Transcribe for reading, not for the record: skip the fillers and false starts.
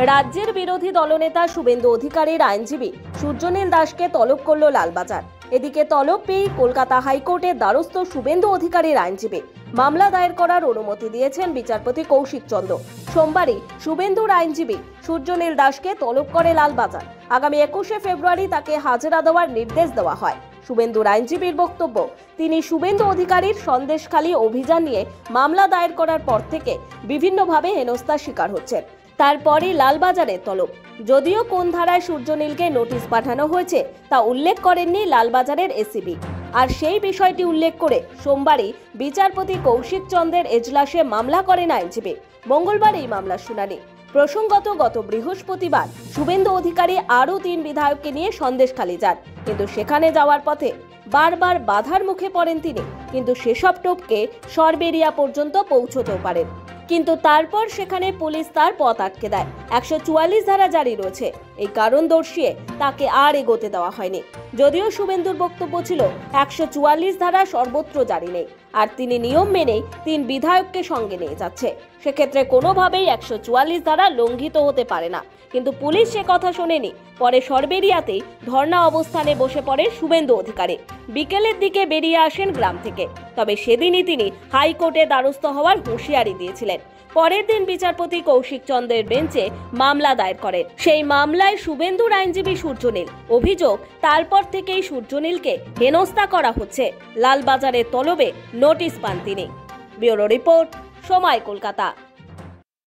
রাজ্যের বিরোধী দলনেতা শুভেন্দু অধিকারীর আইনজীবী সূর্যনীল দাসকে তলব করল লালবাজার। এদিকে তলব পেয়ে কলকাতা হাইকোর্টের দ্বারস্থ শুভেন্দু অধিকারীর আইনজীবী মামলা দায়ের করার অনুমতি দিয়েছেন বিচারপতি কৌশিক চন্দ্র। সোমবারই শুভেন্দুর আইনজীবী সূর্যনীল দাসকে তলব করে লালবাজার। আগামী 21শে ফেব্রুয়ারি তাকে হাজিরা দেওয়ার নির্দেশ দেওয়া হয়। শুভেন্দুর আইনজীবীর বক্তব্য, তিনি শুভেন্দু অধিকারীর সন্দেশখালী অভিযান নিয়ে মামলা দায়ের করার পর থেকে বিভিন্নভাবে হেনস্থার শিকার হচ্ছেন। তারপরই লালবাজারে তলব। যদিও কোন ধারায় সূর্যনীলকে নোটিশ পাঠানো হয়েছে তা উল্লেখ করেননি লালবাজারের এসিবি। আর সেই বিষয়টি উল্লেখ করে সোমবারই বিচারপতি কৌশিক চন্দ্রের এজলাসে মামলা করেন আইনজীবী। মঙ্গলবার এই মামলার শুনানি। প্রসঙ্গত, গত বৃহস্পতিবার শুভেন্দু অধিকারী আরও 3 বিধায়ককে নিয়ে সন্দেশখালী যান, কিন্তু সেখানে যাওয়ার পথে বারবার বাধার মুখে পড়েন তিনি। কিন্তু সেসব টোপকে সরবেরিয়া পর্যন্ত পৌঁছতেও পারেন, কিন্তু তারপর সেখানে পুলিশ তার পথ আটকে দেয়। 144 ধারা জারি রয়েছে, এই কারণ দর্শিয়ে তাকে আর এগোতে দেওয়া হয়নি। যদিও শুভেন্দুর বক্তব্য ছিল 144 ধারা সর্বত্র জারি নেই, আর তিনি নিয়ম মেনেই 3 বিধায়ককে সঙ্গে নিয়ে যাচ্ছে। সেক্ষেত্রে কোনোভাবেই 144 ধারা লঙ্ঘিত হতে পারে না, কিন্তু পুলিশ সে কথা শোনেনি। পরে সরবেরিয়াতেই ধর্ণা অবস্থানে বসে পড়ে শুভেন্দু অধিকারী। বিকেলের দিকে বেরিয়ে আসেন গ্রাম থেকে, তবে সেদিনই তিনি হাইকোর্টে দ্বারস্থ হওয়ার হুঁশিয়ারি দিয়েছিলেন। পরের দিন বিচারপতি কৌশিক চন্দ্রের বেঞ্চে মামলা দায়ের করেন। সেই মামলায় শুভেন্দুর আইনজীবী সূর্যনীল অভিযোগ, তারপর থেকেই সূর্যনীলকে হেনস্থা করা হচ্ছে। লালবাজারের তলবে নোটিশ পান তিনি। ব্যুরো রিপোর্ট, সময় কলকাতা।